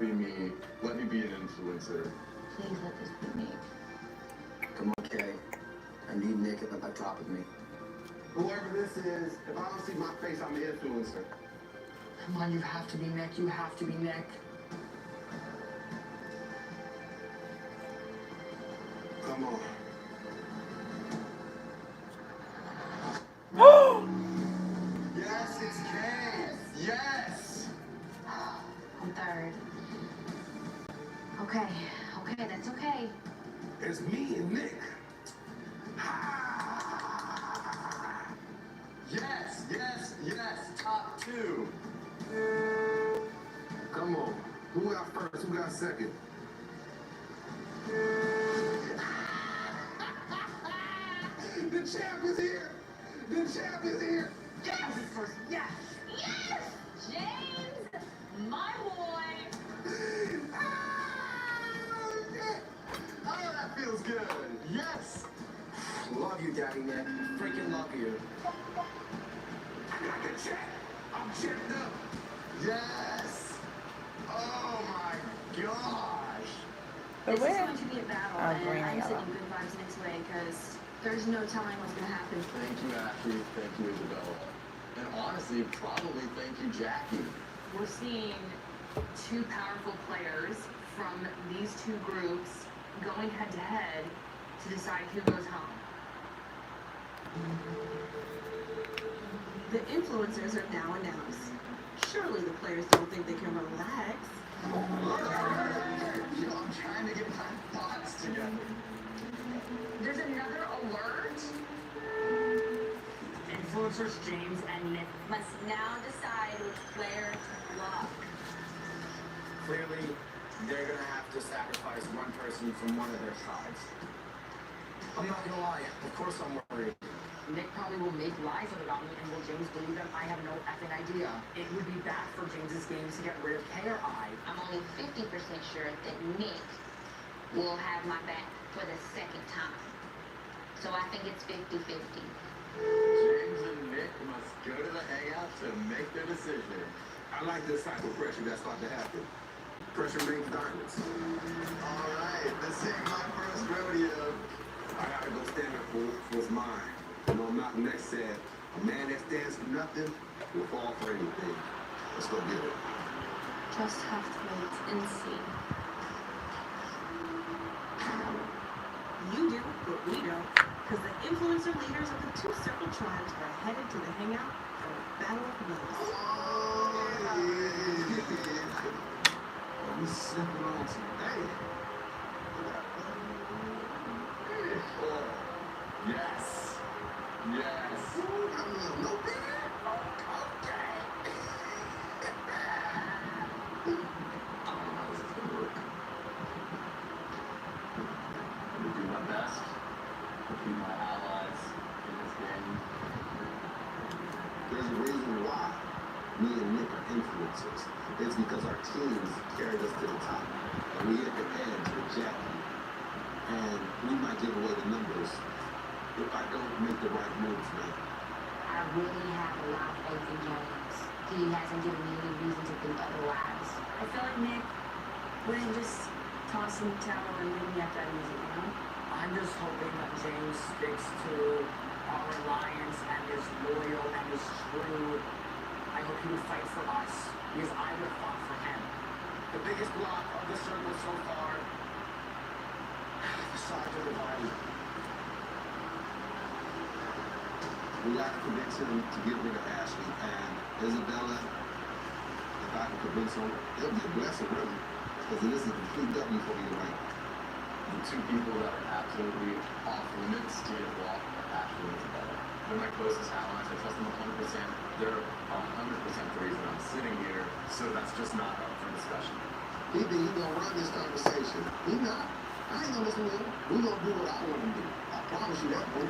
be me. Let me be an influencer. Please let this be me. Come on, Kay. I need Nick at the top of me. Whoever this is, if I don't see my face, I'm the influencer. Come on, you have to be Nick. You have to be Nick. Come on. Yes, it's Kay. Yes. I'm third. Okay, that's okay. It's me and Nick. Yes, yes, yes. Top two. Come on. Who got first? Who got second? The champ is here. The champ is here. Yes! Yes! Yes! James, my boy. Oh, that feels good. Yes. Love you, Daddy Nick. Freaking love you. I got the check. I'm checked up. Yes. Oh my gosh. But This is where? going to be a battle, Oh, and green and I'm yellow. sending good vibes Nick's way because there's no telling what's going to happen. Thank you, Ashley. Thank you, Isabella. And honestly, probably thank you, Jackie. We're seeing two powerful players from these two groups going head to head to decide who goes home. The influencers are now announced. Surely the players don't think they can relax. You know, I'm trying to get my thoughts together. There's another alert. Influencers James and Nick. Must now decide which player to block. Clearly, they're gonna have to sacrifice one person from one of their tribes. I'm not gonna lie, of course I'm worried. Nick probably will make lies about me, and will James believe them? I have no effing idea. It would be bad for James's games to get rid of K or I. I'm only 50% sure that Nick will have my back for the second time. So I think it's 50-50. James and Nick must go to the hangout to make their decision. I like this type of pressure that's about to happen. Pressure brings diamonds. All right, this ain't my first rodeo. I gotta go stand up for what's mine. You know, Malcolm X said, a man that stands for nothing will fall for anything. Let's go get it. Just have to wait and see. You do, but we don't. Because the influencer leaders of the two circle tribes are headed to the hangout for a battle of wills. We sipping on today. Yes. Yes. No beer? Okay. I don't know how this is gonna work. I'm gonna do my best to keep my allies in this game. There's a reason why me and Nick are influencers. It's because our teams carried us to the top. And we hit the edge with Jackie. And we might give away the numbers if I don't make the right moves, man. I really have a lot of faith in James. He hasn't given me any reason to think otherwise. I feel like Nick wouldn't just toss in the towel and leave me at that easy, you know? I'm just hoping that James sticks to our alliance and is loyal and is true. I hope he would fight for us, because I would have fought for him. The biggest block of the circle so far, the sides are divided. We got to convince him to get rid of Ashley and Isabella. If I can convince him, it'll be a blessing, really. Because this is a complete W for me tonight. The two people that are absolutely off limits to get blocked are Ashley and Isabella. They're my closest allies. I trust them 100%. They're 100% the reason I'm sitting here, so that's just not up for discussion. He think he gonna run this conversation. He not. I ain't gonna listen to him. We gonna do what I want to do. I promise you that, boy.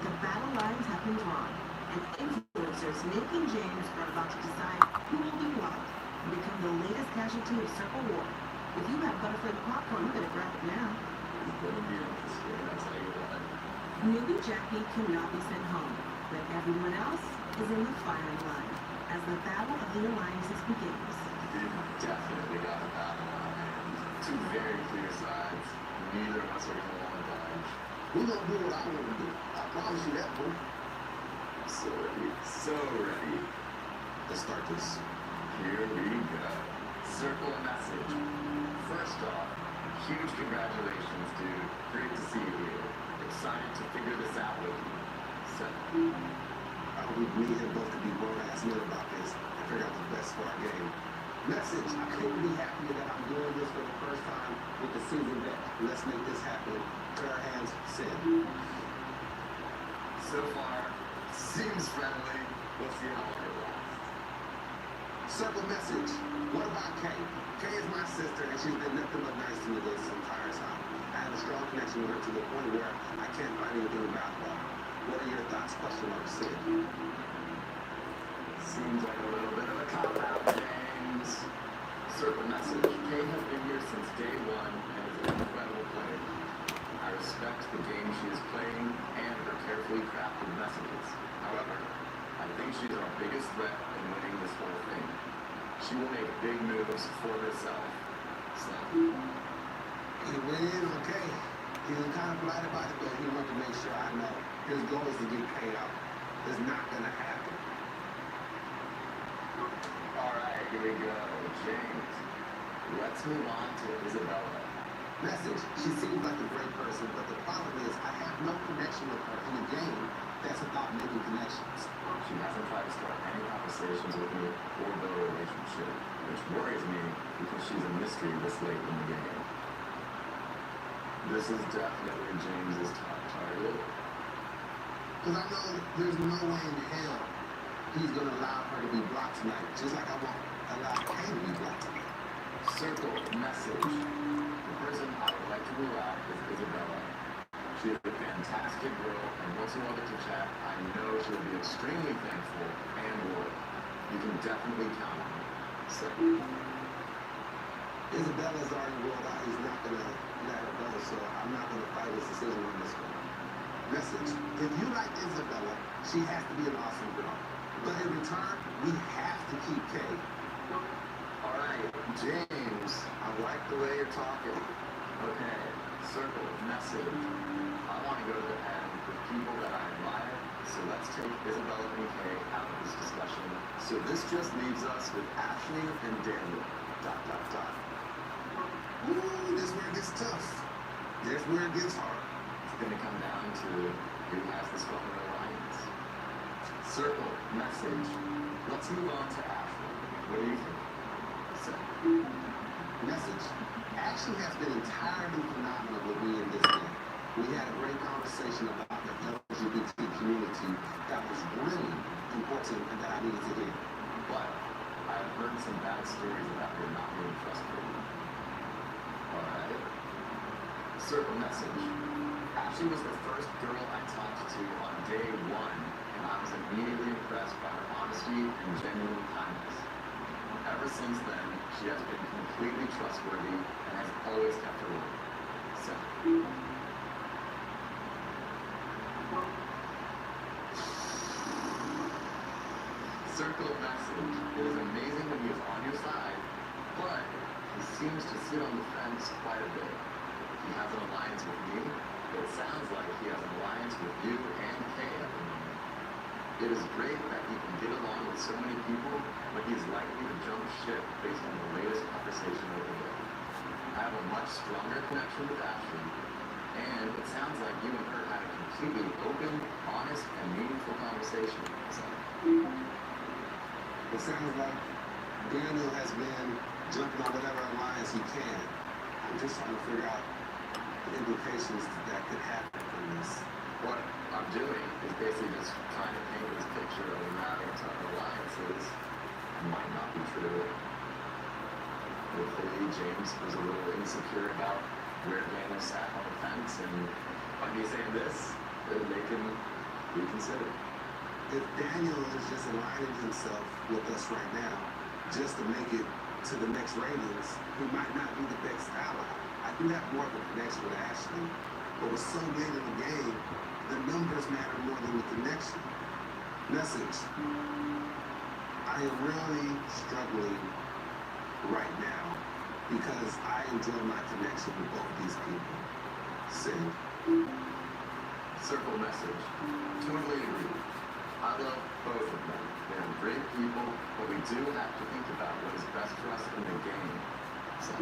The battle lines have been drawn, and influencers Nick and James are about to decide who will be blocked and become the latest casualty of Circle War. If you have butterfly popcorn, you better grab it now. It's gonna be interesting, I'll tell you what. Newbie Jackie cannot be sent home, but everyone else is in the firing line as the battle of the alliances begins. We've definitely got a battle on our hands. Two very clear sides. Neither of us are gonna want to dodge. We gonna do what I want to do. I promise you that, bro. So ready. So ready. Let's start this. Here we go. Circle a message. First off, huge congratulations, dude. Great to see you here. Excited to figure this out with you. So, I hope me and both can be grown-ass men about this and figure out what's best for our game. Message, I couldn't be happier that I'm doing this for the first time with the season back. Let's make this happen. Clear hands, send. so far, seems friendly. We'll see how long it lasts. Circle message. What about Kay? Kay is my sister and she's been nothing but nice to me this entire time. I have a strong connection with her to the point where I can't find anything about her. What are your thoughts? Question mark, Sid. Seems like a little bit of a cop-out, James. Circle message. Kay has been here since day one and is an incredible player. I respect the game she is playing and her carefully crafted messages. However, I think she's our biggest threat in winning this whole thing. She will make big moves for herself. So, He went in, okay. He was kind of polite about it, but he wanted to make sure I know. His goal is to get paid out. It's not gonna happen. alright, here we go. James. Let's move on to Isabella. Message. She seems like a great person, but the problem is I have no connection with her in a game that's about making connections. She hasn't tried to start any conversations with me or build a relationship, which worries me because she's a mystery this late in the game. This is definitely James's top target. Because I know there's no way in hell he's gonna allow her to be blocked tonight, just like I won't allow Kay to be blocked tonight. Circle message. The person I would like to rule out is Isabella. She is a fantastic girl, and once you want her to chat, I know she'll be extremely thankful and loyal. You can definitely count on her. So, Isabella's already ruled out. He's not gonna let her go, so I'm not gonna fight his decision on this one. Message. If you like Isabella, she has to be an awesome girl. But in return, we have to keep Kay. alright, James, I like the way you're talking. Okay, circle message. I want to go to the end with people that I admire, so let's take Isabella and Kay out of this discussion. So this just leaves us with Ashley and Daniel. ... Ooh, this where it gets tough. That's where it gets hard. It's going to come down to who has the stronger alliance. Circle message. Let's move on to Ashley. What do you think? So, Message. Ashley has been entirely phenomenal with me in this game. We had a great conversation about the LGBT community that was really important and that I needed to hear. but I've heard some bad stories about her not being trustworthy. Alright. Circle message. Ashley was the first girl I talked to on day one, and I was immediately impressed by her honesty and genuine kindness. Ever since then, she has been completely trustworthy and has always kept her word. So, circle message. It is amazing when he is on your side, but he seems to sit on the fence quite a bit. He has an alliance with me, but it sounds like he has an alliance with you and Kay at the moment. It is great that he can get along with so many people, but he is likely to jump ship based on the latest conversation over there. I have a much stronger connection with Ashley, and it sounds like you and her had a completely open, honest, and meaningful conversation. So, It sounds like Daniel has been jumping on whatever alliance he can. I'm just trying to figure out the implications that could happen from this. what I'm doing is basically just trying to paint this picture of him having a ton of alliances. Might not be true. Hopefully James was a little insecure about where Daniel sat on the fence, and by me saying this, then they can reconsider. If Daniel is just aligning himself with us right now, just to make it to the next ratings, he might not be the best ally. I do have more of a connection with Ashley, but with so late in the game, the numbers matter more than the connection. Message. I am really struggling right now because I enjoy my connection with both these people. Send. Circle message. Totally agree. I love both of them. They are great people, but we do have to think about what is best for us in the game. So,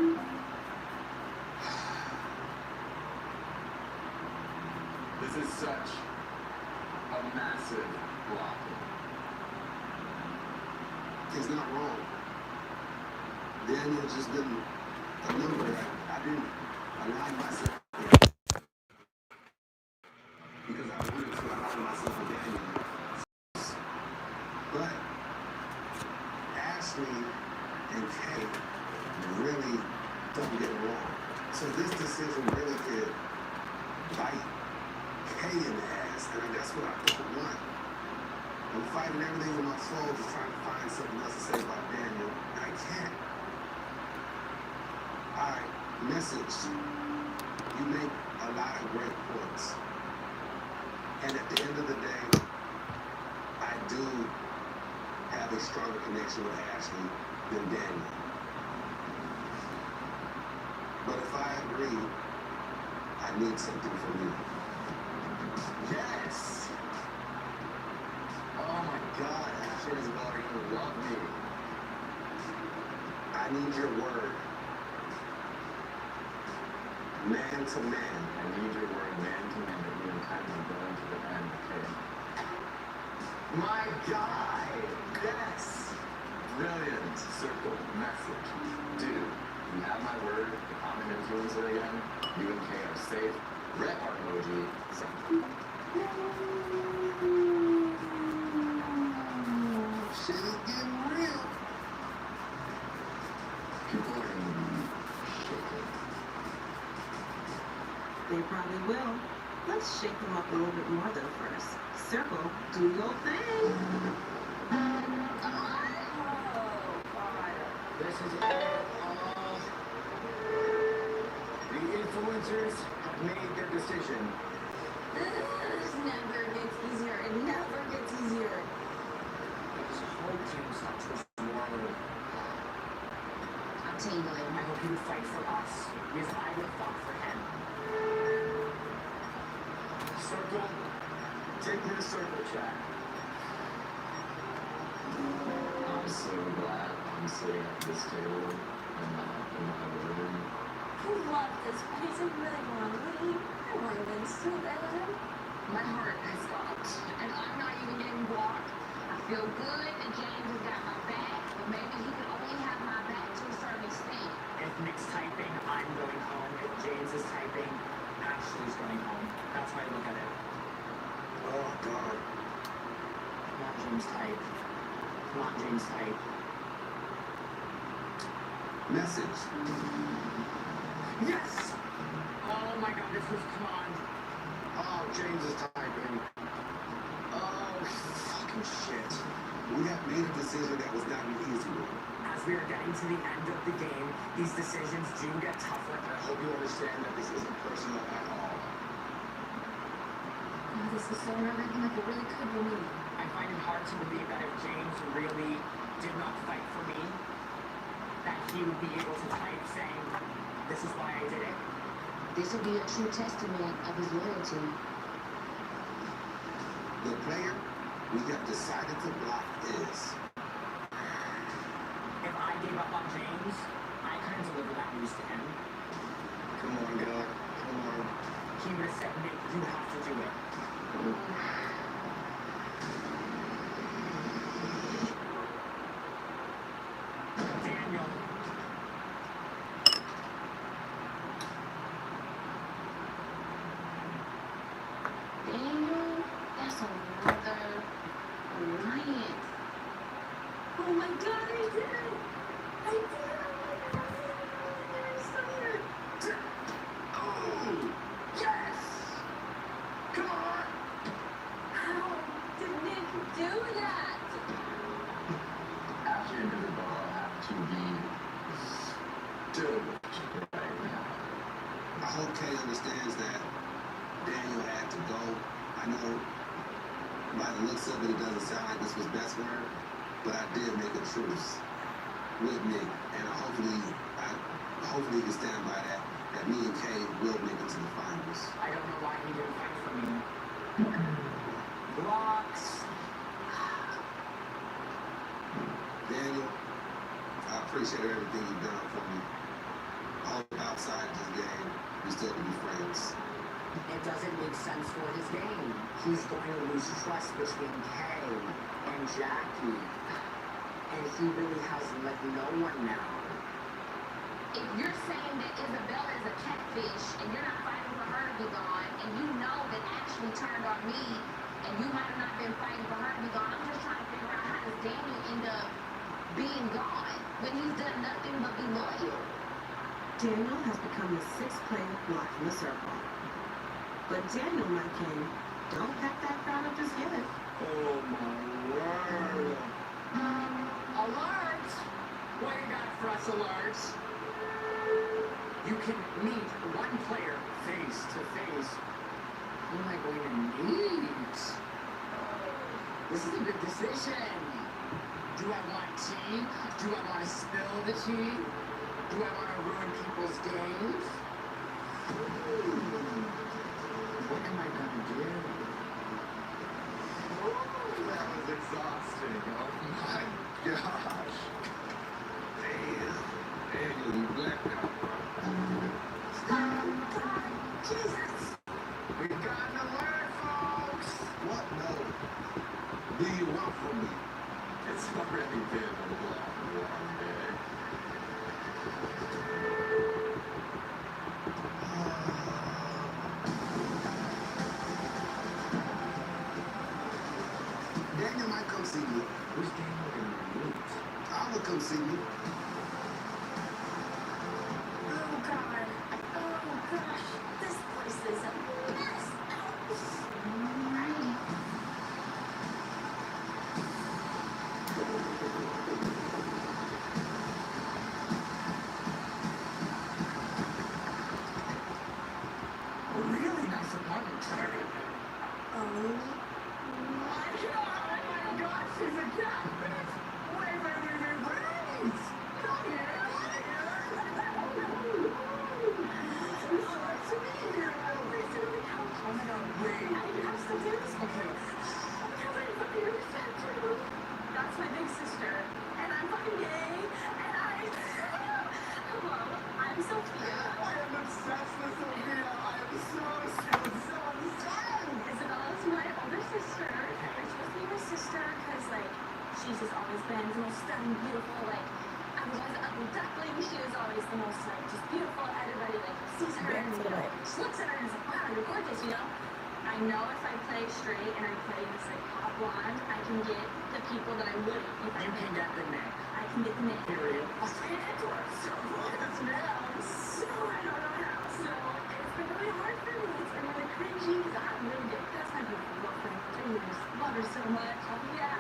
this is such a massive block. He's not wrong. Daniel just didn't, a number, I didn't allow myself because I wanted to allow myself with Daniel. But Ashley and Kay really don't get along. So this decision really could bite Kay in the ass, and that's what I don't want. I'm fighting everything in my soul to try to find something else to say about Daniel, and I can't. Alright, message. You make a lot of great points. And at the end of the day, I do have a stronger connection with Ashley than Daniel. But if I agree, I need something from you. Yes! Oh my god, Ashley is about to love me. I need your word. Man to man. I need your word, man to man, that you intend on going to the end, okay? My guy! Yes! Brilliant. Circle message. Dude, you have my word. The common influencer again. You and Kay are safe. Red heart emoji. Send. Shit is getting real. People are gonna be shaking. They probably will. Let's shake them up a little bit more though first. Circle, do your thing. This is it. The influencers have made their decision. This never gets easier. It never gets easier. I just hope James not twist tomorrow. I'm tingling. I hope he would fight for us, because I would have fought for him. Circle, take me to circle chat. I'm so glad I'm sitting at this table and not in my room. I love this place. I really want to leave. I want to win so bad. My heart has stopped, and I'm not even getting blocked. I feel good that James has got my back, but maybe he can only have my back to a certain extent. If Nick's typing, I'm going home. If James is typing, Ashley's going home. That's how I look at it. Oh, God. Come on, James, type. Come on, James, type. Message. Yes! Oh my god, this was come on. Oh, James is typing. Oh, fucking shit. We have made a decision that was not an easy one. As we are getting to the end of the game, these decisions do get tougher. I hope you understand that this isn't personal at all. Oh, this is so nerve-wracking, like it really could be me. I find it hard to believe that if James really did not fight for me, that he would be able to type saying, this is why I did it. This will be a true testament of his loyalty. The player we have decided to block is... If I gave up on James, I couldn't deliver that news to him. Come on, God. Come on. He would have said, Nick, you have to do it. Daniel. Daniel, that's another alliance. Oh my god, I did it! I did it! Oh my god, I'm so here. Oh! Yes! Come on! How did Nick do that? Ashley and Isabella have to be stood right now. I hope Kay understands that Daniel had to go. I know by the looks of it, it doesn't sound like this was best for her, but I did make a truce with Nick, and hopefully he can stand by that me and Kay will make it to the finals. I don't know why he didn't fight for me. Blocks. Daniel, I appreciate everything you've done for me. I hope outside this game, we still can be friends. It doesn't make sense for his game. He's going to lose trust between Kay and Jackie. And he really has let no one now. If you're saying that Isabella is a catfish and you're not fighting for her to be gone, and you know that Ashley turned on me, and you might have not been fighting for her to be gone, I'm just trying to figure out how does Daniel end up being gone when he's done nothing but be loyal. Daniel has become the sixth player blocked from the circle. But Daniel, my king, don't pack that crown up just yet. Oh my word. Alert! What you got for us, Alert? You can meet one player face to face. Who am I going to meet? This is a big decision. Do I want tea? Do I want to spill the tea? Do I want to ruin people's days? What am I going to do? That was exhausting. Oh my gosh. Daniel, you blacked out. Jesus! We got an alert, folks! What? No. Do you want from me? It's already been a long day. Daniel might come see me. Who's Daniel gonna meet? I'ma come see me. Oh God! Oh gosh! This place is a mess! Really nice apartment, Charlie. Oh My God, she's a catfish! Wait. Come here. Nice to meet you. Please sit on the couch. Oh my God, wait. I have to do this Okay. because I'm fucking upset too. That's my big sister, and I'm fucking gay, and hello, I'm Sophia. I am obsessed with Sophia. I am so obsessed. Isabella's my older sister. We're supposed to be my sister because, like, she's just always been the most stunning, beautiful. Like, I was always the ugly duckling. She was always the most, like, just beautiful. Everybody, like, sees her and, you know, just looks at her and is like, wow, you're gorgeous, you know? I know if I play straight and I play this, like, hot blonde, I can get the people that I wouldn't if I You can get the neck. I can get the name. Period. I'll say it to her. So close now. So I don't know how. So it's been really hard for me. It's been really cringy because I'm really good. That's my beautiful girlfriend. I just love her so much. Yeah.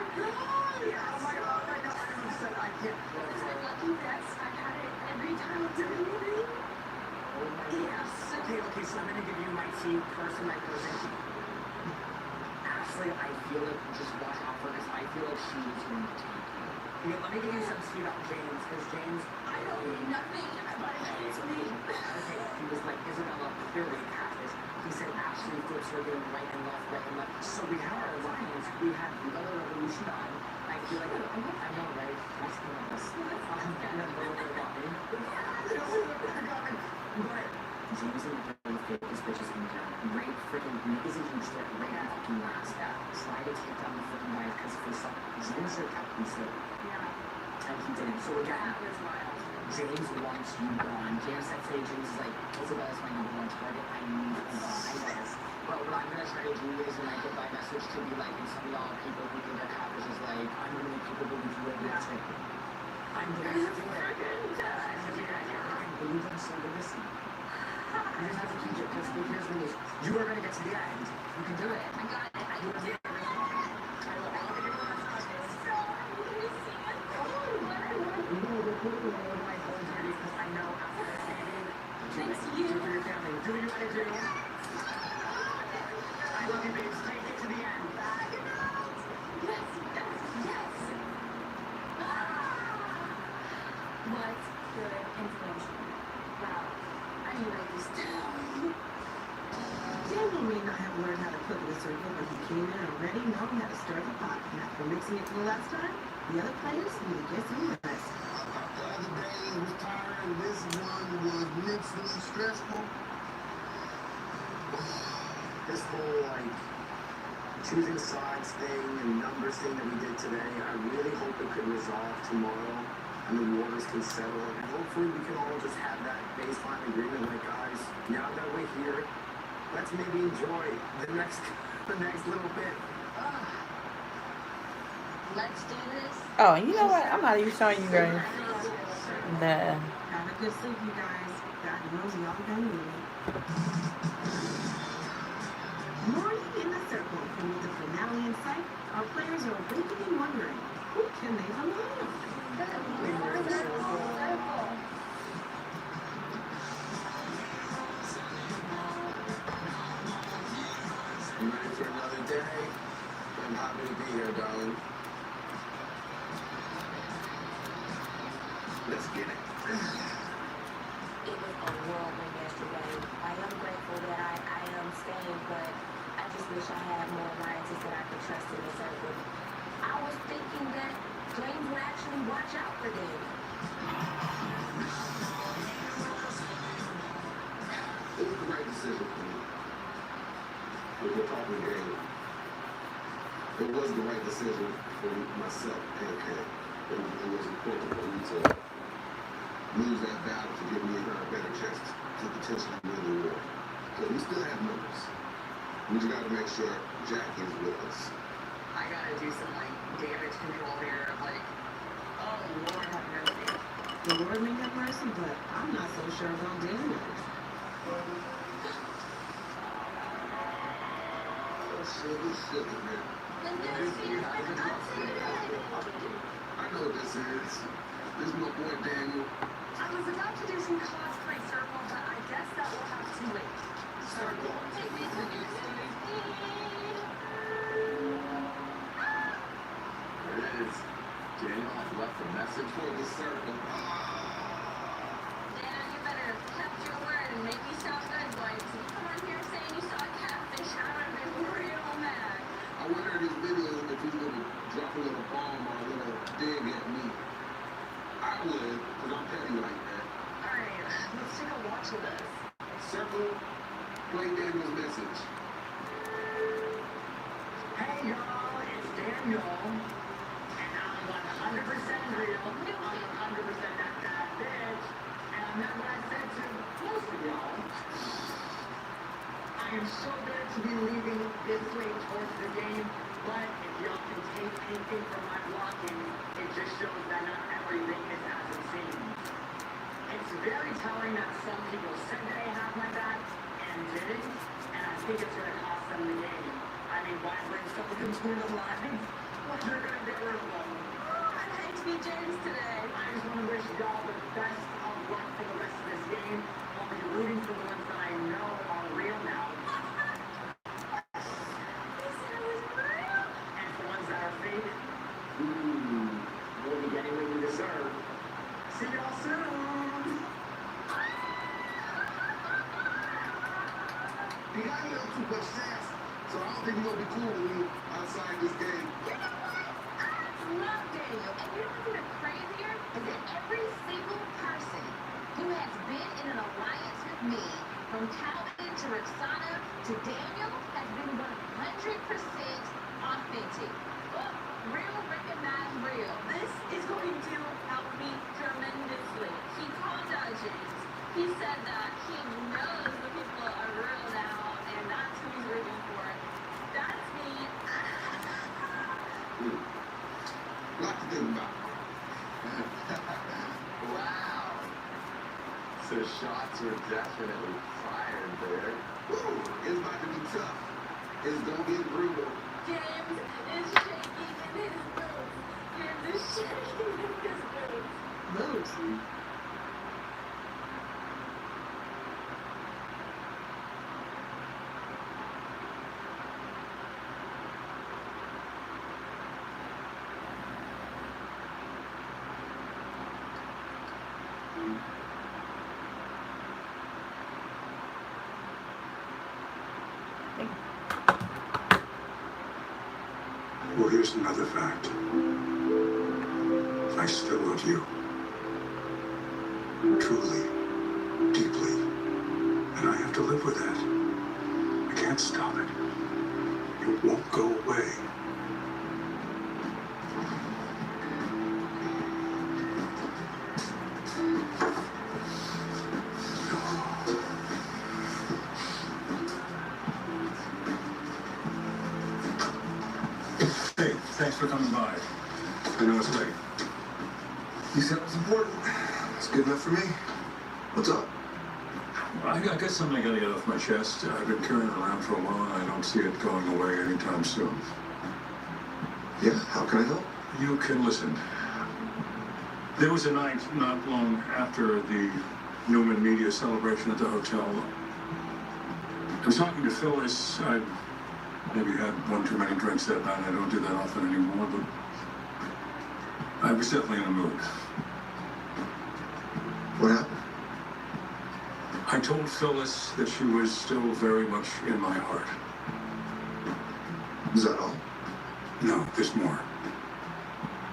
Oh my God, I'm upset. I can't. It's my lucky vest. I've had it every time I've done anything. Oh my God. Yeah. So Okay, so I'm gonna give you my team person by person. Ashley, I feel like just watch out for this. I feel like she's going to take you. Okay, let me give you some speed up James, because James, I don't need nothing. Everybody hates me. okay, he was like, Isabella, clearly a catfish. He said Ashley flips her getting right and left. So we have our alliance. We have the other revolution on. I feel like, I know, right? That's the one. And then the one got me. But James and the focus bitches in town. Right freaking is a huge threat right now. Fucking last that. Try to take down the freaking guy because for some James should have kept me safe. Yeah. And he didn't. So again, That was wild. James wants you gone. James said today, James is like, Isabella's my number one target. I need her gone. I know. But what I'm gonna try to do is in my goodbye message to be like, and some of y'all people who think that catfish is like, I'm gonna make people believe you are the thing. I'm gonna do it. I believe I'm so good to see. You just have to keep it, because here's the news. You are gonna get to the end. You can do it. I got it. I You can will do do it. it. I will elevate your last So I'm gonna see it. What I want. do. I love you, babes. Take it to the end. Yes, yes, yes. What good information. Wow, I need to write this down. Daniel may not have learned how to cook in a circle, but he came in already knowing how to stir the pot. And after mixing it for the last time, the other players need to get some rest. The other day was tiring. This one was mentally stressful. This whole, like, choosing sides thing and numbers thing that we did today, I really hope it could resolve tomorrow and the waters can settle. And hopefully we can all just have that baseline agreement, like, guys, now that we're here, let's maybe enjoy the next little bit. Let's do this. Oh, you know what? I'm not even showing you guys the. Have a good sleep, you guys. God knows y'all gonna need it. Morning in the circle, and with the finale in sight, our players are awakening wondering, who can they rely on? You ready for another day? I'm happy to be here, darling. Let's get it. It was a whirlwind yesterday. I am grateful that I am staying, but I just wish I had more alliances that I could trust in the circle. I was thinking that James would actually watch out for them. It was the right decision for me. We're talking game. It was the right decision for myself and Kay. It was important for me to lose that battle to give me and her a better chance to potentially win the war. Because we still have numbers. We just got to make sure Jackie is with us. I gotta do some, like, damage control here, like, oh, Lord have mercy. The Lord may have mercy, but I'm not so sure about Daniel. Shit, man. The news feed has been updated. I know what this is. This is my boy Daniel. I was about to do some cosplay circle, but I guess that will have to wait. Circle, take me to the news feed. There it is. Daniel has left a message For the circle. Dan, you better have kept your word and make me sound good, boy. If you come on here saying you saw a catfish, I would have been real mad. I wonder in this video if he's gonna drop a little bomb or a little dig at me. I would, because I'm petty like that. Alright, let's take a watch of this. Circle, play Daniel's message. Hey, y'all, it's Daniel. And I'm 100% real. I'm 100% that bad bitch. And I meant what I said to most of y'all. I am so good to be leaving this late towards the game, but if y'all can take anything from my blocking, it just shows that not everything is as it seems. It's very telling that some people said they had my back and didn't, and I think it's going to cost them the game. I mean, why bring someone into the line? Well, they're going to get rid of them. I'd hate to be James today. I just want to wish y'all the best of luck for the rest of this game. I'll be rooting for the ones that I know are real now. And for ones that are fake, you'll be getting what you deserve. See y'all soon! He got a little too much sass, so I don't think he's gonna be cool with me outside this game. You know what? I love Daniel. And you know what's even crazier? Is that every single person who has been in an alliance with me, from Calvin to Roxana to Daniel, has been 100% authentic. Real, recognize real. This is going to help me tremendously. He called out James. He said that he knows the people are real now, and that's who he's rooting for. That's me. Lot to think about. Wow. So shots were definitely fired there. Woo, it's about to be tough. It's gonna get brutal. James is shaking in his boots. James is shaking in his boots. Boots. Well, here's another fact. I still love you. Truly, deeply. And I have to live with that. I can't stop it. It won't go away. Hey, thanks for coming by. I know it's late. You said it was important. It's good enough for me. What's up? I got something I gotta get off my chest. I've been carrying it around for a while, and I don't see it going away anytime soon. Yeah, how can I help? You can listen. There was a night not long after the Newman Media celebration at the hotel. I was talking to Phyllis. I maybe had one too many drinks that night. I don't do that often anymore, but I was definitely in a mood. What happened? I told Phyllis that she was still very much in my heart. Is that all? No, there's more.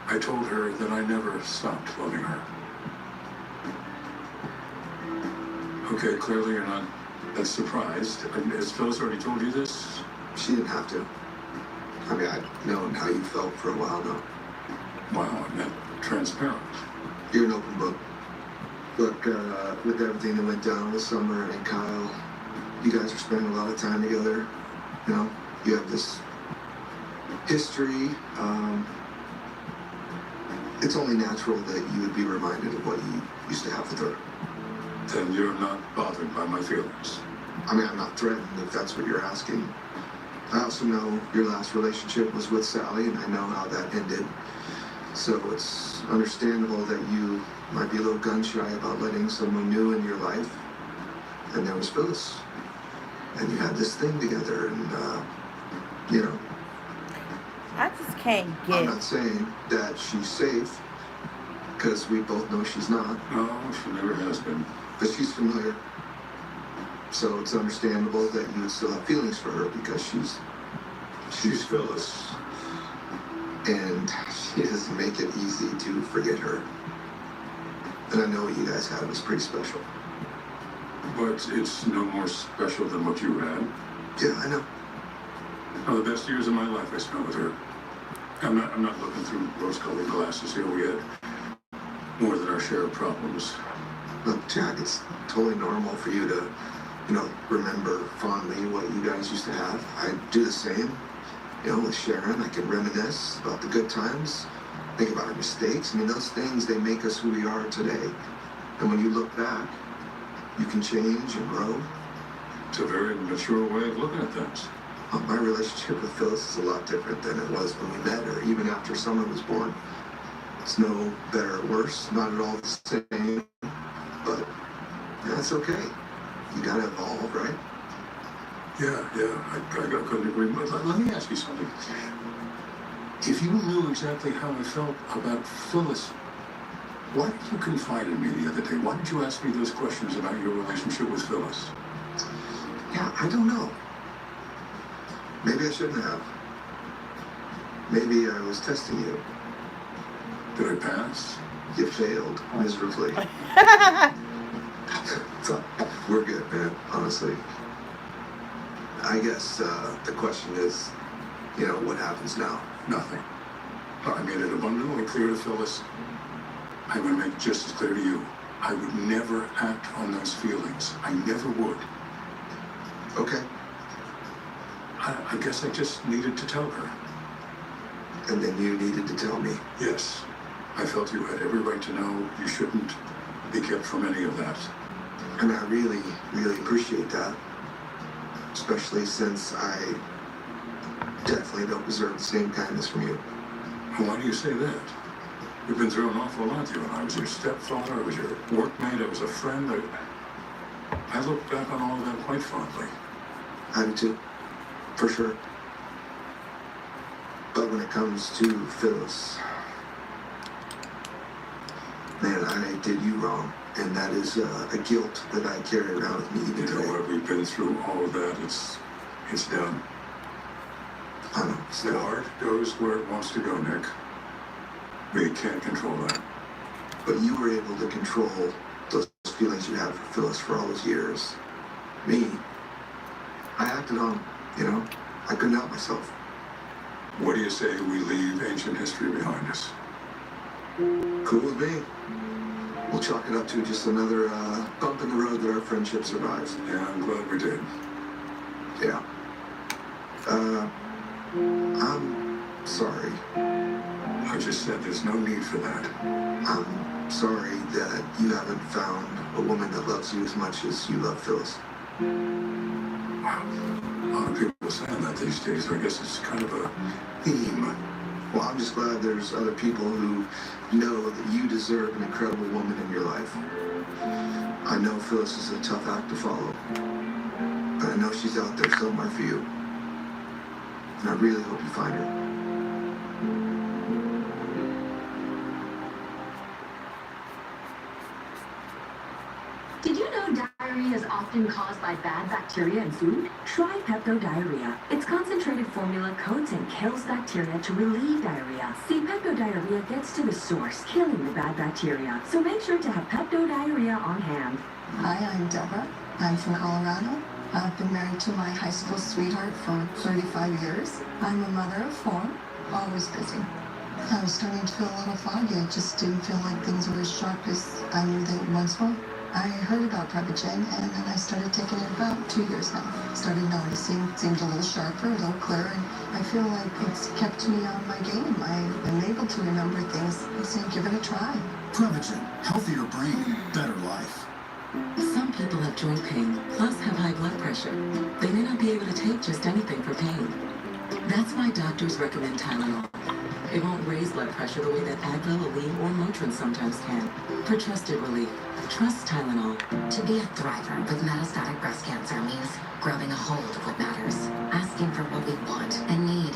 I told her that I never stopped loving her. Okay, clearly you're not that surprised. Has Phyllis already told you this? She didn't have to. I mean, I'd known how you felt for a while now. Wow, I meant transparent. You're an open book. Look, with everything that went down with Summer and Kyle, you guys are spending a lot of time together. You know, you have this history. It's only natural that you would be reminded of what you used to have with her. Then you're not bothered by my feelings. I mean, I'm not threatened if that's what you're asking. I also know your last relationship was with Sally, and I know how that ended. So it's understandable that you might be a little gun-shy about letting someone new in your life. And there was Phyllis. And you had this thing together, and, you know. I just can't I'm get. not saying that she's safe, because we both know she's not, No, she never has been. but she's familiar. So it's understandable that you would still have feelings for her, because she's Phyllis. And she doesn't make it easy to forget her. And I know what you guys had was pretty special. But it's no more special than what you had. Yeah, I know. Oh, the best years of my life I spent with her. I'm not looking through rose-colored glasses here. We had more than our share of problems. Look, Jack, it's totally normal for you to, you know, remember fondly what you guys used to have. I do the same. You know, with Sharon, I can reminisce about the good times, think about our mistakes. I mean, those things, they make us who we are today. And when you look back, you can change and grow. It's a very mature way of looking at things. My relationship with Phyllis is a lot different than it was when we met her, even after Summer was born. It's no better or worse, not at all the same, but that's okay. You gotta evolve, right? Yeah, I couldn't agree more. Let me ask you something. If you knew exactly how I felt about Phyllis, why did you confide in me the other day? Why did you ask me those questions about your relationship with Phyllis? Yeah, I don't know. Maybe I shouldn't have. Maybe I was testing you. Did I pass? You failed miserably. So, we're good, man, honestly. I guess the question is, you know, what happens now? Nothing. I made it abundantly clear to Phyllis. I'm going to make it just as clear to you. I would never act on those feelings. I never would. Okay. I guess I just needed to tell her. And then you needed to tell me. Yes. I felt you had every right to know. You shouldn't be kept from any of that. And I really, really appreciate that. Especially since I definitely don't deserve the same kindness from you. Why do you say that? We've been through an awful lot, you and I. Was your stepfather, I was your workmate, I was a friend. I look back on all of that quite fondly. I do too. For sure. But when it comes to Phyllis, Man, I did you wrong, and that is a guilt that I carry around with me even You know today. what? We've been through all of that. It's done. I know. The Still, heart goes where it wants to go, Nick. We can't control that. but you were able to control those feelings you had for Phyllis for all those years. Me, I acted on them, you know? I couldn't help myself. What do you say we leave ancient history behind us? Cool with me. We'll chalk it up to just another bump in the road that our friendship survives. Yeah, I'm glad we did. Yeah. I'm sorry. I just said there's no need for that. I'm sorry that you haven't found a woman that loves you as much as you love Phyllis. Wow. A lot of people saying that these days. I guess it's kind of a theme. Well, I'm just glad there's other people who know that you deserve an incredible woman in your life. I know Phyllis is a tough act to follow, but I know she's out there somewhere for you. And I really hope you find her. Did you know diarrhea is often caused by bad bacteria in food? Try Pepto Diarrhea. Its concentrated formula coats and kills bacteria to relieve diarrhea. See, Pepto Diarrhea gets to the source, killing the bad bacteria. So make sure to have Pepto Diarrhea on hand. Hi, I'm Deborah. I'm from Colorado. I've been married to my high school sweetheart for 35 years. I'm a mother of 4, always busy. I was starting to feel a little foggy. I just didn't feel like things were as sharp as I knew they once were. I heard about Prevagen, and then I started taking it about 2 years now. Started noticing, seemed a little sharper, a little clearer, and I feel like it's kept me on my game. I'm able to remember things. I say, give it a try. Prevagen, healthier brain, better life. Some people have joint pain, plus have high blood pressure. They may not be able to take just anything for pain. That's why doctors recommend Tylenol. It won't raise blood pressure the way that Advil, Aleve, or Motrin sometimes can. For trusted relief, trust Tylenol. To be a thriver with metastatic breast cancer means grabbing a hold of what matters, asking for what we want and need.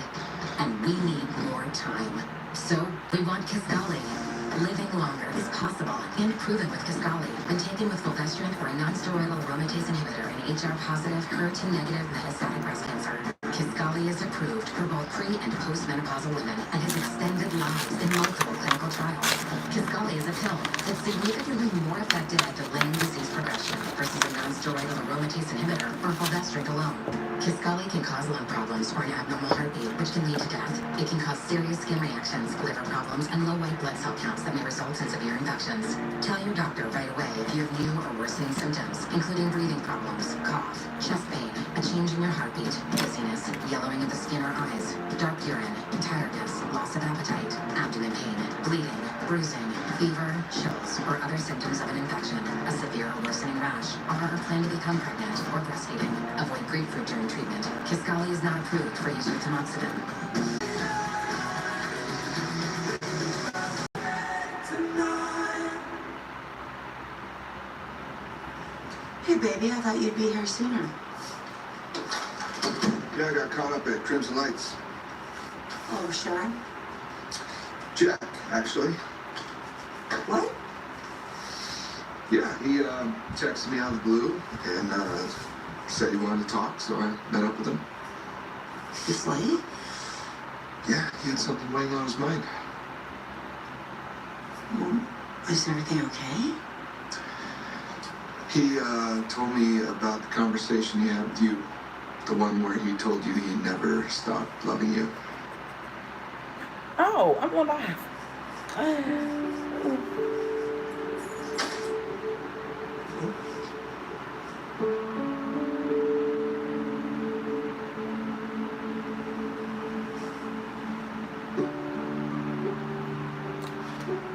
And we need more time. So we want Kisqali. Living longer is possible and proven with Kisqali. When taken with fulvestrant or a non-steroidal aromatase inhibitor in HR-positive, HER2-negative metastatic breast cancer. Kisqali is approved for both pre- and post-menopausal women and has extended lives in multiple clinical trials. Kisqali is a pill that's significantly more effective at delaying disease progression versus a non-steroidal aromatase inhibitor or fulvestrant alone. Kisqali can cause lung problems or an abnormal heartbeat, which can lead to death. It can cause serious skin reactions, liver problems, and low white blood cell counts that may result in severe infections. Tell your doctor right away if you have new or worsening symptoms, including breathing problems, cough, chest pain, a change in your heartbeat, dizziness, yellowing of the skin or eyes, dark urine, tiredness, loss of appetite, abdomen pain, bleeding, bruising, fever, chills, or other symptoms of an infection, a severe or worsening rash, or plan to become pregnant or breastfeeding. Avoid grapefruit during treatment. Kisqali is not approved for use with tamoxifen. Hey, baby, I thought you'd be here sooner. Yeah, I got caught up at Crimson Lights. Oh, sure. Jack, actually. What? Yeah, he texted me out of the blue and said he wanted to talk, so I met up with him. This late? Yeah, he had something weighing on his mind. Well, is everything okay? He told me about the conversation he had with you. The one where he told you he never stopped loving you. Oh, I'm alive.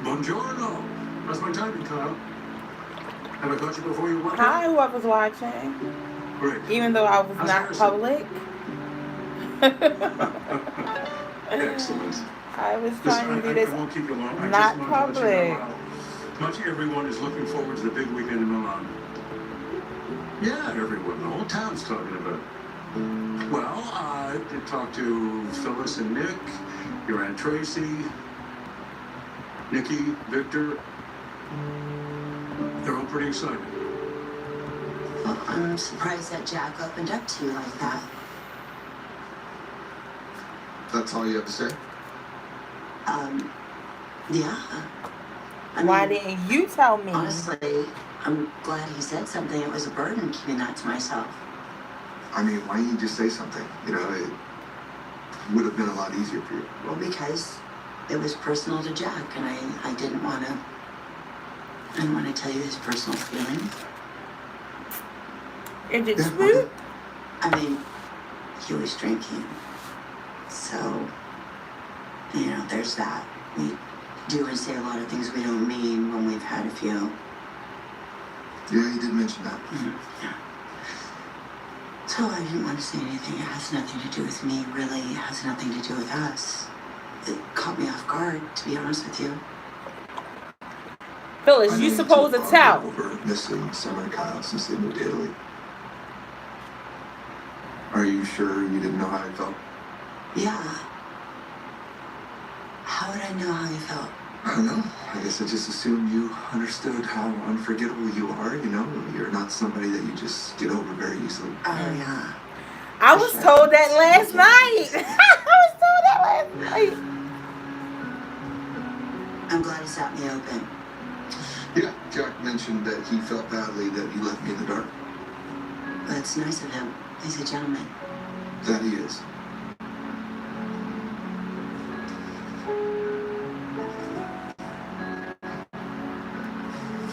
Buongiorno. How's my timing, Kyle? Have I caught you before you went? Hi, whoever's watching. Great. Even though I was How's not Harrison? public. Excellent. I was Listen, trying to do this I won't keep you long. I not just want to let you know public. how much everyone is looking forward to the big weekend in Milan. Yeah, everyone. The whole town's talking about it. Well, I did talk to Phyllis and Nick, your Aunt Tracy, Nikki, Victor. They're all pretty excited. Well, I'm surprised that Jack opened up to you like that. That's all you have to say? Yeah. Why didn't you tell me? Honestly, I'm glad he said something. It was a burden keeping that to myself. I mean, why didn't you just say something? You know, it would have been a lot easier for you. Well, because it was personal to Jack, and I didn't want to tell you his personal feelings. Is it true? I mean, he was drinking. So, you know, there's that. We do and say a lot of things we don't mean when we've had a few. Yeah, you did mention that. Yeah. So I didn't want to say anything. It has nothing to do with me, really. It has nothing to do with us. It caught me off guard, to be honest with you. Phyllis, you supposed to tell. Over missing Summer and Kyle since they moved to Italy. Are you sure you didn't know how I felt? Yeah. How would I know how you felt? I don't know. I guess I just assumed you understood how unforgettable you are. You know, you're not somebody that you just get over very easily. Oh, yeah. I was told that last night. I was told that last night. I'm glad he sat me open. Yeah, Jack mentioned that he felt badly that you left me in the dark. That's nice of him. He's a gentleman. That he is.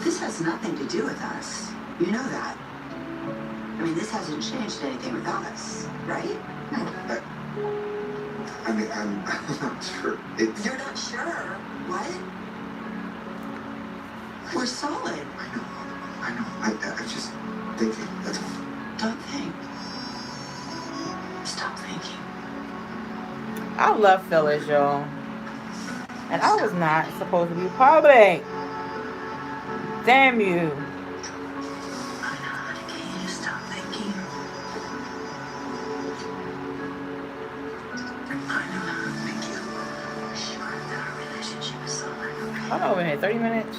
This has nothing to do with us. You know that. I mean, this hasn't changed anything with us, right? I mean, I'm not sure. You're not sure? What? We're solid. I know. I'm just thinking. That's all. Don't think. Stop thinking. I love Phyllis, y'all. And I was not supposed to be public. Damn you. I know how to get you to stop thinking. I know how to make you sure that our relationship is solid, okay? I'm over here, 30 minutes.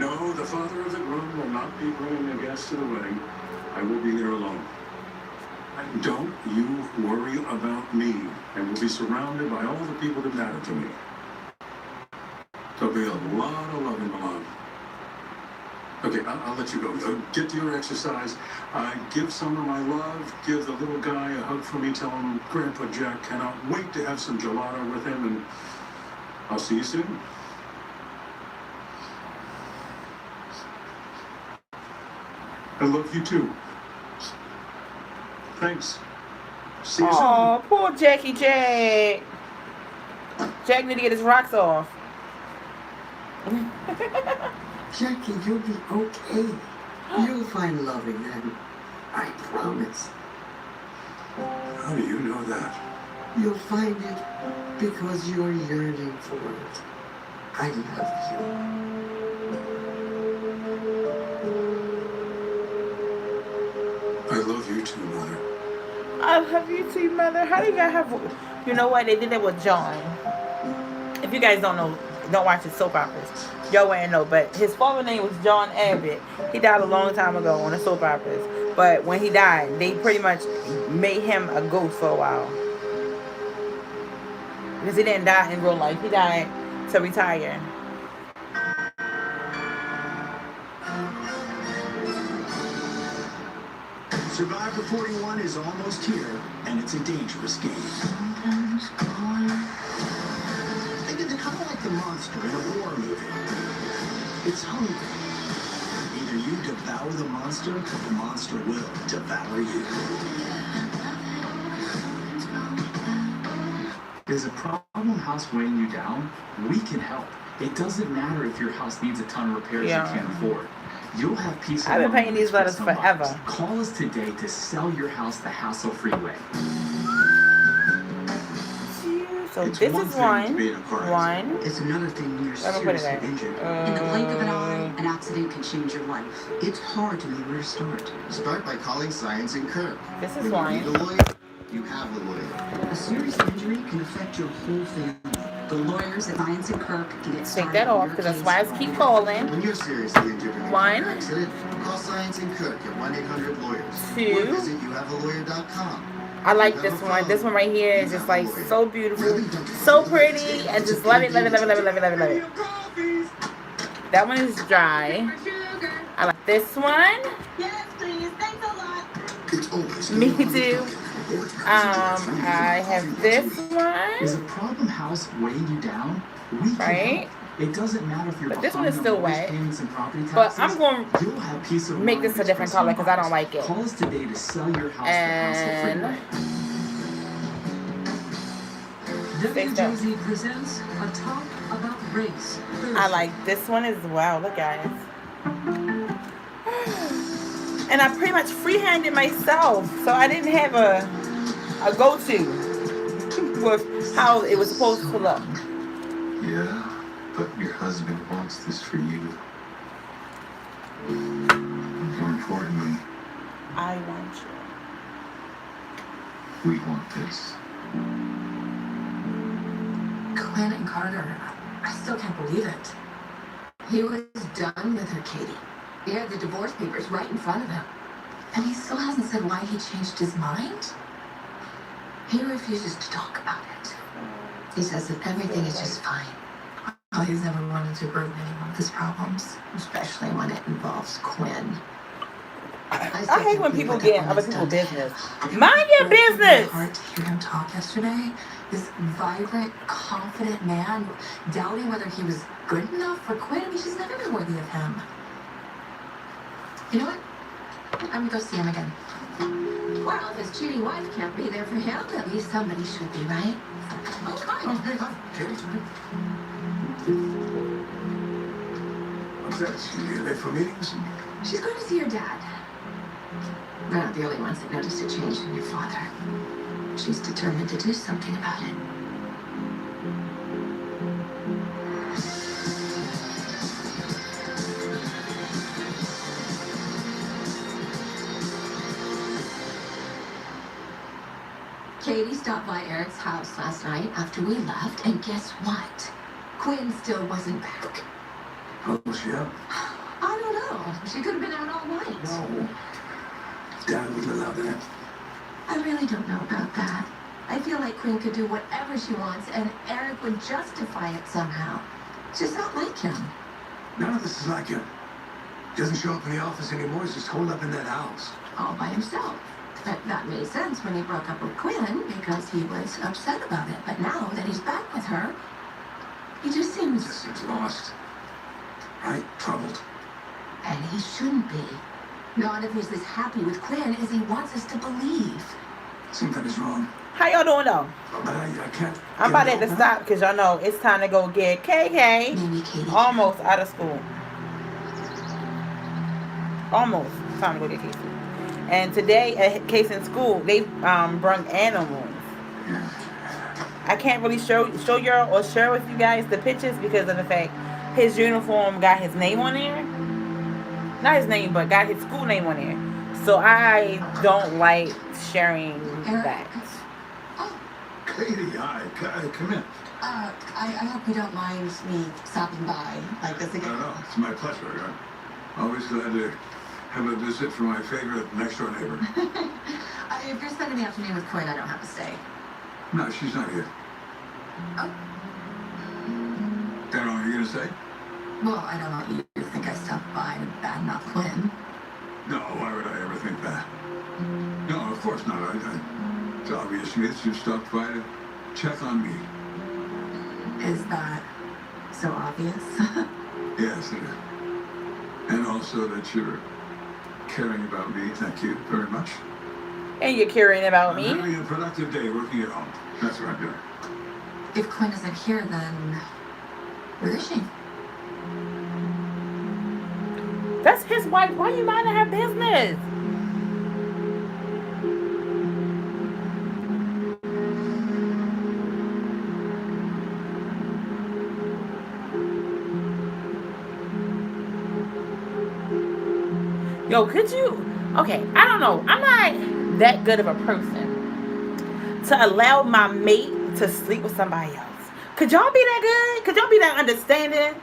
No, the father of the groom will not be bringing a guest to the wedding. I will be there alone. Don't you worry about me. I will be surrounded by all the people that matter to me. There'll be a lot of loving below. Okay, I'll let you go. Get to your exercise. Give Summer my love. Give the little guy a hug for me. Tell him Grandpa Jack cannot wait to have some gelato with him, and I'll see you soon. I love you too. Thanks. See you soon. Oh, poor Jackie Jack. Jack need to get his rocks off. Jackie, you'll be okay. You'll find love again. I promise. How do you know that? You'll find it because you're yearning for it. I love you. I love you too, Mother. I love you too, Mother. How do you guys have... You know what? They did that with John. If you guys don't know, don't watch his soap operas. Y'all wouldn't know. But his father's name was John Abbott. He died a long time ago on the soap operas. But when he died, they pretty much made him a ghost for a while. Because he didn't die in real life. He died to retire. Survivor 41 is almost here, and it's a dangerous game. Think of it kind of like the monster in a war movie. It's hungry. Either you devour the monster will devour you. Is a problem house weighing you down? We can help. It doesn't matter if your house needs a ton of repairs you can't afford. You'll have peace of mind. I've been painting these letters forever. Call us today to sell your house the hassle-free way. So this is one. It's another thing you're seriously injured. In the blink of an eye, an accident can change your life. It's hard to know where to start. Start by calling Science and Kirk. This is When one. you need a lawyer, you have a lawyer. A serious injury can affect your whole family. The lawyers at Lyons and Kirk can get started. Take that off because that's why I keep calling. When you're seriously injured in a One. car accident, call Science and Kirk at 1-800-LAWYERS. Two. Or visit youhavealawyer.com. I like this one. This one right here is just like so beautiful, so pretty, and just love it, love it, love it, love it, love it, love it, love it. That one is dry. I like this one. Yes, please. Thanks a lot. It's always Me too. I have this Is one. a problem house weighing you down? We can Right. help. It doesn't matter if you're But this one behind is on still mortgage wet. payments and property But taxes. I'm going to You'll have peace of make mind this a with different first-time color because I don't buyers. like it. Call us today to sell your house And for WJZ presents a talk about race. I like this one as well. Look, guys. And I pretty much freehanded myself, so I didn't have a go-to with how it was supposed to look. Yeah, but your husband wants this for you. More importantly, I want you. we want this. Quinn and Carter, I still can't believe it. He was done with her, Katie. He had the divorce papers right in front of him. And he still hasn't said why he changed his mind? He refuses to talk about it. He says that everything is just fine. Oh, he's never wanted to burden anyone with his problems, especially when it involves Quinn. I hate when people get in other people's business. Mind your business! Hard to hear him talk yesterday. This vibrant, confident man doubting whether he was good enough for Quinn. I mean, she's never been worthy of him. You know what? I'm gonna go see him again. Well, if his cheating wife can't be there for him, at least somebody should be, right? Oh, hi. Oh, hey, hi, Katie. What's that? She late for meetings? She's going to see her dad. They're not the only ones that noticed a change in your father. She's determined to do something about it. Katie stopped by Eric's house last night after we left, and guess what? Quinn still wasn't back. Oh, was she up? I don't know. She could have been out all night. No. Dad wouldn't allow that. I really don't know about that. I feel like Quinn could do whatever she wants, and Eric would justify it somehow. It's just not like him. None of this is like him. He doesn't show up in the office anymore. He's just holed up in that house. All by himself. But that made sense when he broke up with Quinn because he was upset about it. But now that he's back with her, he just seems... Just seems lost. Right? Troubled. And he shouldn't be. Not if he's as happy with Quinn as he wants us to believe. Something is wrong. How y'all doing though? But I can't... I'm about to stop because y'all know it's time to go get KK almost out of school. Almost time to go get Casey. And today at Case in school, they brung animals. I can't really show y'all or share with you guys the pictures because of the fact his uniform got his name on there. Not his name, but got his school name on there. So I don't like sharing that. Katie, hi. Come in. I hope you don't mind me stopping by like this again. No, it's my pleasure. I'm always glad to have a visit from my favorite next-door neighbor. If you're spending the afternoon with Quinn, I don't have to stay. No, she's not here. Oh. Darryl, are you going to say? Well, I don't want you to think I stopped by to badmouth Quinn. No, why would I ever think that? No, of course not. It's obvious to me that you stopped by to check on me. Is that so obvious? Yes, it is. And also that you're caring about me. Thank you very much. And you're caring about me. I'm having a productive day working at home. That's what I'm doing. If Quinn isn't here, then where is she? That's his wife. Why you minding her business? Yo, could you... Okay, I don't know. I'm not that good of a person. to allow my mate to sleep with somebody else. Could y'all be that good? Could y'all be that understanding?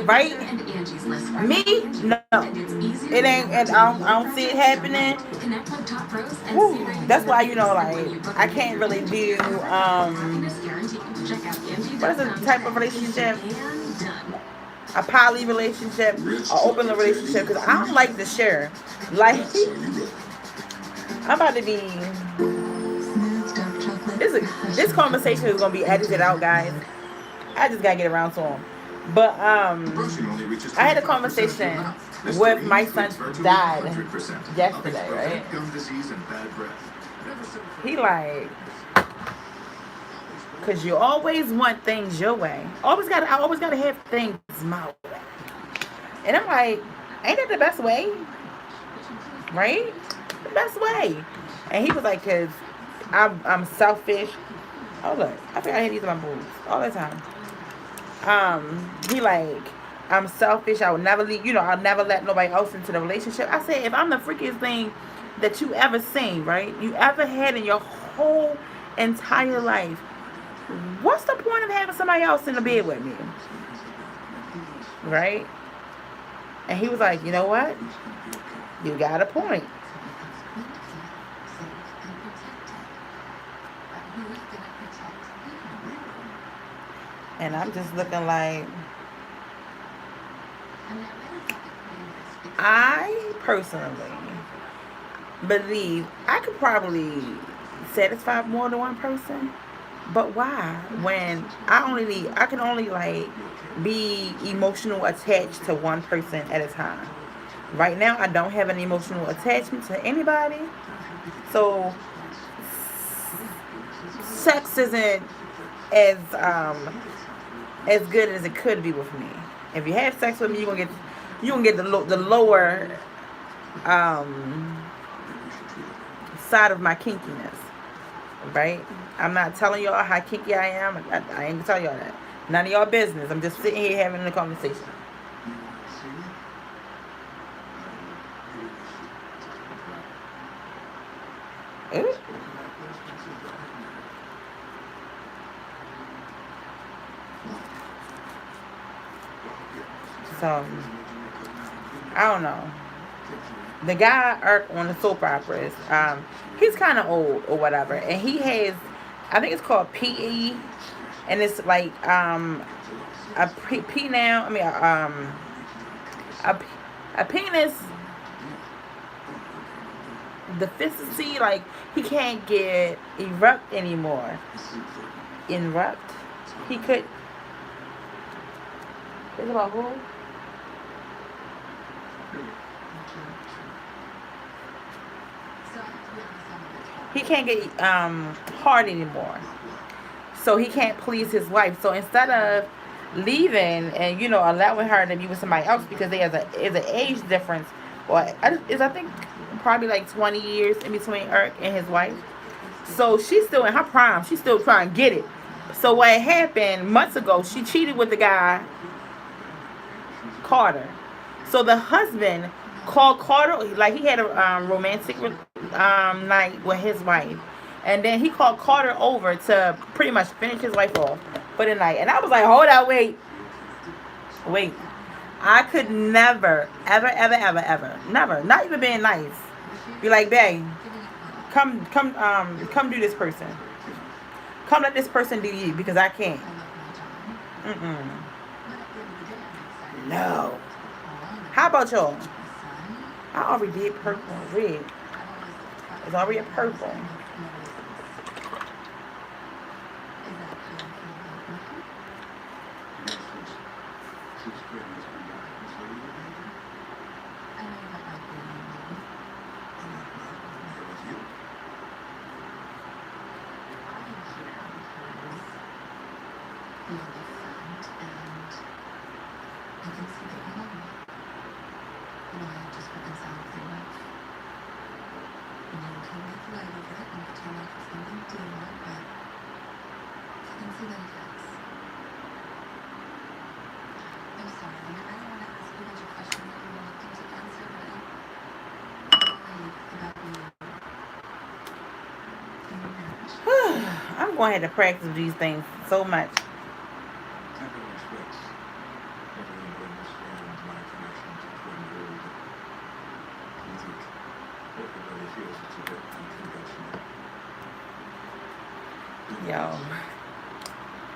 Right? Me? No. It ain't, and I don't see it happening. Whew. That's why, you know, like, I can't really do, what is the type of relationship? A poly relationship, an open relationship, because I don't like to share. Like, I'm about to be, this conversation is going to be edited out, guys. I just got to get around to them. But I had a conversation with my son's dad yesterday, right? He like, cause you always want things your way. I always gotta have things my way. And I'm like, ain't that the best way? Right? The best way. And he was like, cause I'm selfish. Oh look, I think I had these in my boobs all the time. He like, I'm selfish. I would never leave, I'll never let nobody else into the relationship. I said, if I'm the freakiest thing that you ever seen, right? You ever had in your whole entire life, what's the point of having somebody else in the bed with me? Right? And he was like, you know what? You got a point. And I'm just looking like, I personally believe I could probably satisfy more than one person. But why? When I can only like be emotional attached to one person at a time. Right now, I don't have an emotional attachment to anybody. So sex isn't as good as it could be with me. If you have sex with me, you're gonna get the lower side of my kinkiness, right? I'm not telling y'all how kinky I am. I ain't gonna tell y'all that. None of y'all business. I'm just sitting here having a conversation. Ooh. So, I don't know. The guy Irk on the soap operas, he's kind of old or whatever, and he has, I think it's called PE, and it's like a penis deficiency, like he can't get erupt anymore. Erupt? He could. It's about who? He can't get hard anymore. So he can't please his wife. So instead of leaving and, allowing her to be with somebody else because there's an age difference, or is I think probably like 20 years in between Irk and his wife. So she's still in her prime. She's still trying to get it. So what happened months ago, she cheated with the guy, Carter. So the husband called Carter, like he had a romantic night with his wife, and then he called Carter over to pretty much finish his wife off for the night. And I was like, hold on, wait, I could never, ever, never, not even being nice, be like, babe, come do this person, come let this person do you, because I can't. No. How about y'all? I already did purple and red. It's already a purple. I'm going to have to practice these things so much. Everyone expects everyone to understand my connection to Twin Road. I think everybody feels it's a bit unconventional. Yo,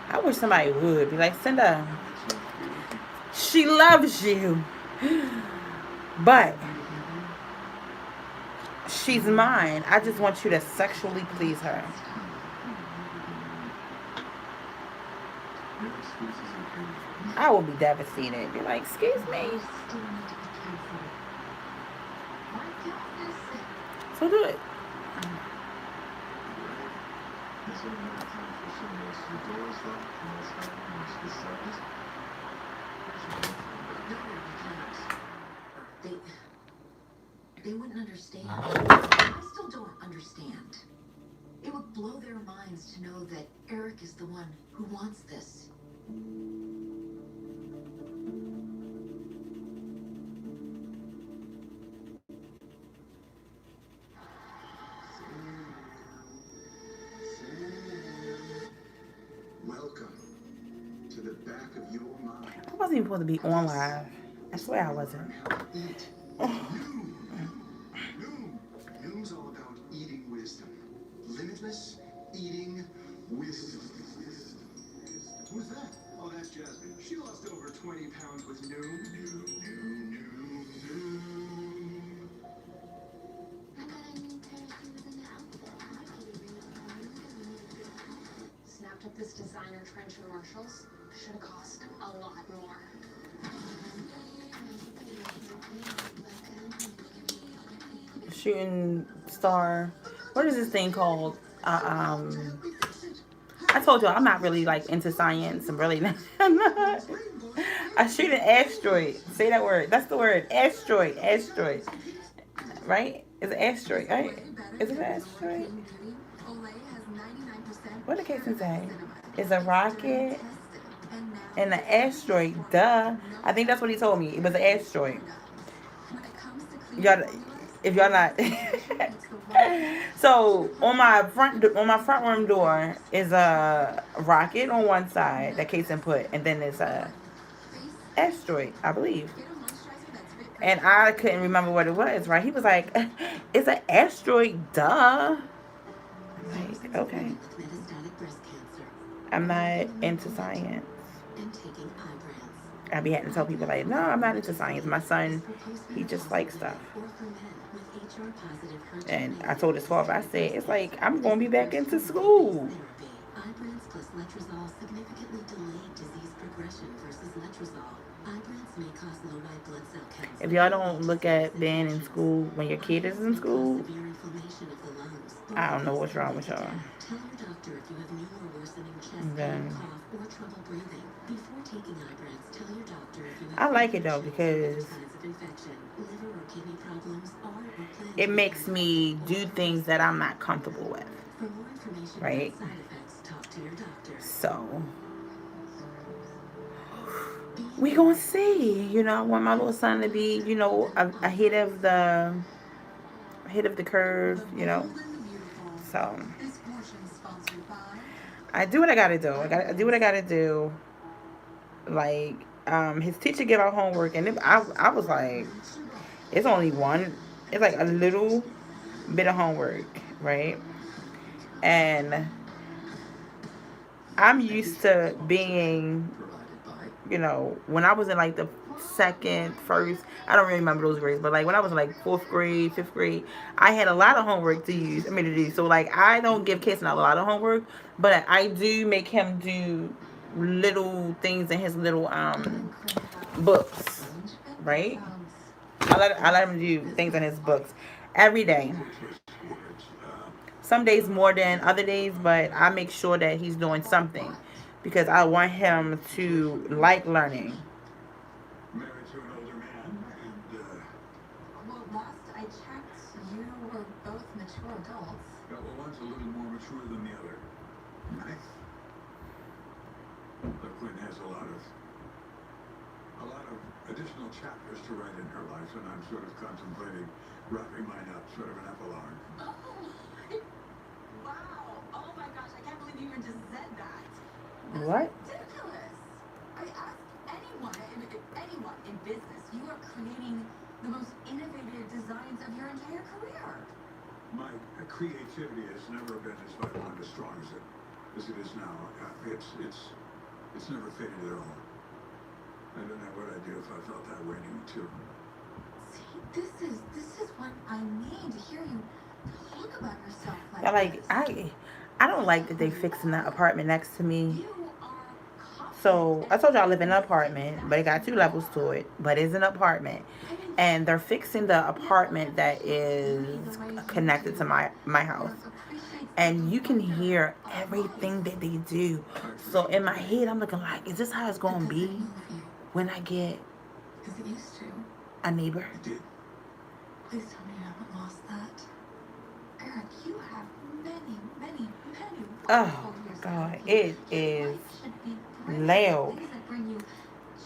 I wish somebody would be like, Cinda, she loves you, but she's mine. I just want you to sexually please her. I will be devastated. Be like, excuse me. So do it. They wouldn't understand. I still don't understand. It would blow their minds to know that Eric is the one who wants this. Welcome to the back of your mind. I wasn't even supposed to be on live. I swear I wasn't. Noom's all about eating wisdom. Limitless eating wisdom. Who's that? Oh, that's Jasmine. She lost over 20 pounds with Noom. Snapped up this designer trench from Marshall's. Should have cost a lot more. Shooting star. What is this thing called? I told you I'm not really like into science. I'm really not. I shoot an asteroid. Say that word. That's the word. Asteroid. Asteroid. Right? It's an asteroid, right? Is it an asteroid? What did Casey say? It's a rocket and an asteroid. Duh. I think that's what he told me. It was an asteroid. Y'all, if y'all not. So on my front room door is a rocket on one side that Kason put, and then there's a asteroid, I believe. And I couldn't remember what it was, right? He was like, it's an asteroid, duh. I'm like, okay. I'm not into science. I be having to tell people like, no, I'm not into science. My son, he just likes stuff. And I told his father, I said, it's like, I'm going to be back into school. If y'all don't look at being in school when your kid is in school, I don't know what's wrong with y'all. Then, I like it though because it makes me do things that I'm not comfortable with, right? So we gonna see. You know, I want my little son to be, you know, ahead of the curve. You know, so I do what I gotta do. I do what I gotta do. Like, his teacher gave out homework, and I was like, it's only one. It's like a little bit of homework, right? And I'm used to being, you know, when I was in like the second, first, I don't really remember those grades, but like when I was in like 4th grade, 5th grade, I had a lot of homework to do. So like I don't give Kason a lot of homework, but I do make him do little things in his little books, right? I let him do things in his books every day. Some days more than other days, but I make sure that he's doing something because I want him to like learning. Married to an older man, and Well, last I checked, you were both mature adults. well, one's a little more mature than the other. Nice. Look, Quinn has a lot of additional chapters to write in her life, and I'm sort of contemplating wrapping mine up, sort of an epilogue. Oh, wow. Oh my gosh, I can't believe What? Ridiculous. I ask anyone in business, you are creating the most innovative designs of your entire career. My creativity has never been as vibrant and as strong as it is now. It's never faded at all. I don't know what I'd do if I felt that way anymore too. See, this is what I need to hear you talk about yourself like Yeah, like this. I don't like that they fixing the apartment next to me. So I told you I live in an apartment, but it got 2 levels to it. But it's an apartment, and they're fixing the apartment that is connected to my house, and you can hear everything that they do. So in my head, I'm looking like, is this how it's gonna be when I get Because it used to. a neighbor? Please tell me you haven't lost that. Eric, you have many Oh God, it is loud. things that bring you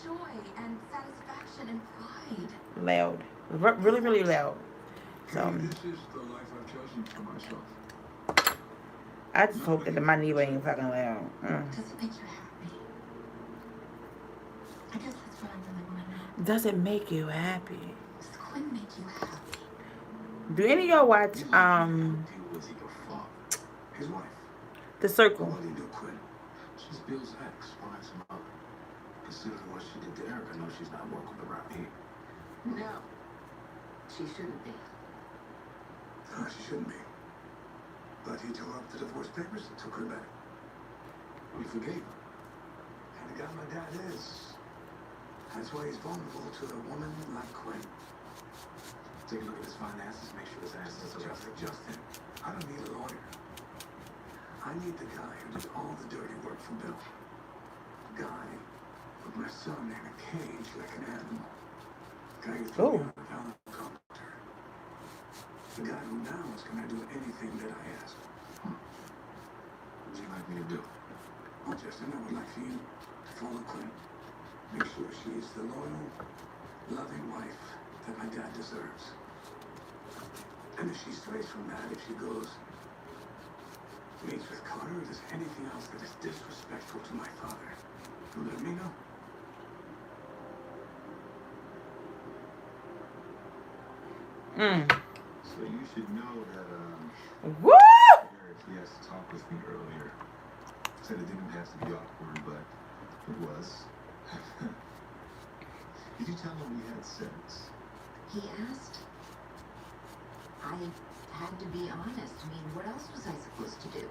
joy and satisfaction and pride. Loud. Really, really loud. So This is the life I've chosen for myself. I just hope that my neighbor ain't fucking loud. Does it make you happy? I guess that's what I really want to know. Does it make you happy? Does Quinn make you happy? Do any of y'all watch His wife. The Circle? What do you do, Quinn? She's Bill's ex, wise mother. Considering what she did to Eric, I know she's not welcome around here. No. She shouldn't be. No, she shouldn't be. But he tore up the divorce papers and took her back. We forgave her. And the guy my dad is. That's why he's vulnerable to a woman like Quinn. Take a look at his finances, make sure his assets are just him. I don't need a lawyer. I need the guy who did all the dirty work for Bill. The guy with my son in a cage like an animal. The guy who threw me on a helicopter. The guy who now is gonna do anything that I ask. What would you like me to do? Well, Justin, I would like for you to follow Quinn. Make sure she is the loyal, loving wife that my dad deserves. And if she strays from that, if she goes, meets with Carter, or does anything else that is disrespectful to my father, you let me know. So you should know that, Woo! Eric, he has to talk with me earlier. Said it didn't have to be awkward, but it was. Did you tell him we had sex? He asked. I had to be honest. I mean, what else was I supposed to do?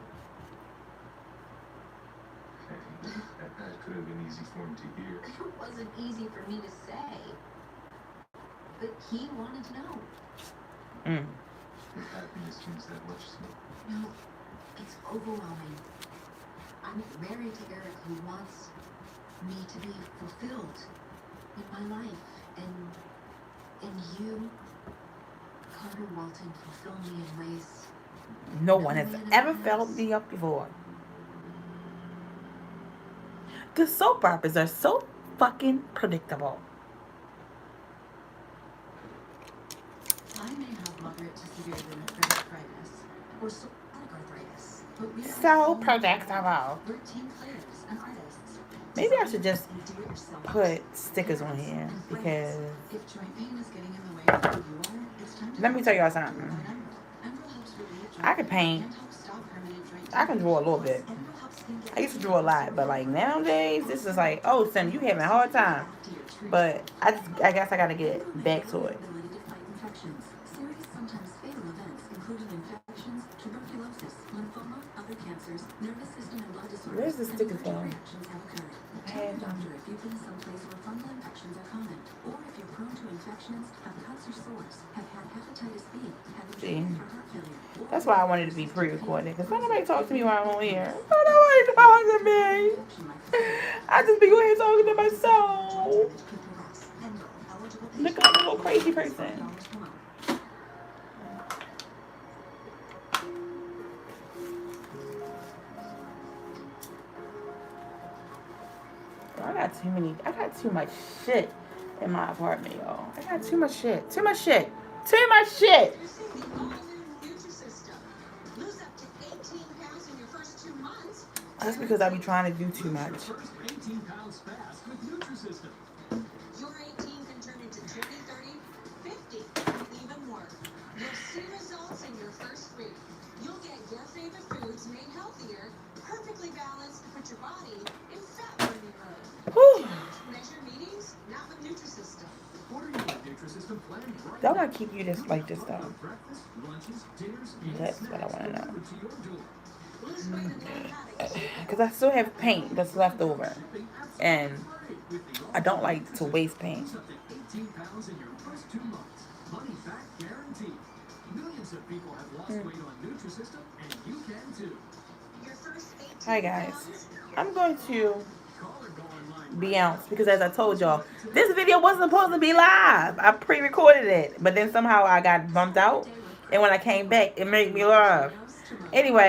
That could have been easy for him to hear. It wasn't easy for me to say. But he wanted to know. If happiness means that much to me. No, it's overwhelming. I'm married to Eric, who wants me to be fulfilled in my life. And you, Carter Walton, fulfill me in ways No one has ever felt me up before. The soap operas are so fucking predictable. I may have moderate to severe rheumatoid arthritis or psoriatic arthritis, but we So predictable. We're team players and artists. Maybe I should just put stickers on here because If joint pain is getting in the way of who you are, it's time to let me tell y'all something. Emerald helps relieve joint I can paint. and help stop permanent joint I can draw a little bit. I used to draw a lot, but like nowadays, this is like, oh, son, you having a hard time. But I guess I gotta get back to it. ability to fight infections. Serious, sometimes fatal events, including infections, tuberculosis, lymphoma, other cancers, nervous system and blood disorders. Where's the and sticker allergic from? reactions have occurred. Tell your doctor if you've been someplace where fungal infections are common, or if you're prone to infections, have cuts or sores, have had hepatitis B, have been See, treated for heart failure. that's why I wanted to be pre-recorded, because nobody talks to me while I'm on here. Nobody talks to me. I just be going here talking to myself. Look like a little crazy person. I got too much shit in my apartment, y'all. I got too much shit. Too much shit. Too much shit. That's because I be trying to do too much. First 18 pounds fast with Nutrisystem. Your 18 can turn into 20, 30, 50, even more. You'll see results in your first week. You'll get your favorite foods made healthier, perfectly balanced to put your body in fat-burning mode. Measure meetings, not with Nutrisystem. Order your Nutrisystem plan right That want to keep you just like this though. breakfast, lunches, dinners, and That's what I want to know. delivered to your door. Lose weight and learn habits. Because I still have paint that's left over. And I don't like to waste paint. Lose up to 18 pounds in your first 2 months. Money back guaranteed. Millions of people have lost weight on Nutrisystem, and you can too. Your first 18 Hi guys. pounds. I'm going to Call or go online. be out because as I told y'all, this video wasn't supposed to be live. I pre-recorded it. But then somehow I got bumped out. And when I came back, it made me live. Anyway.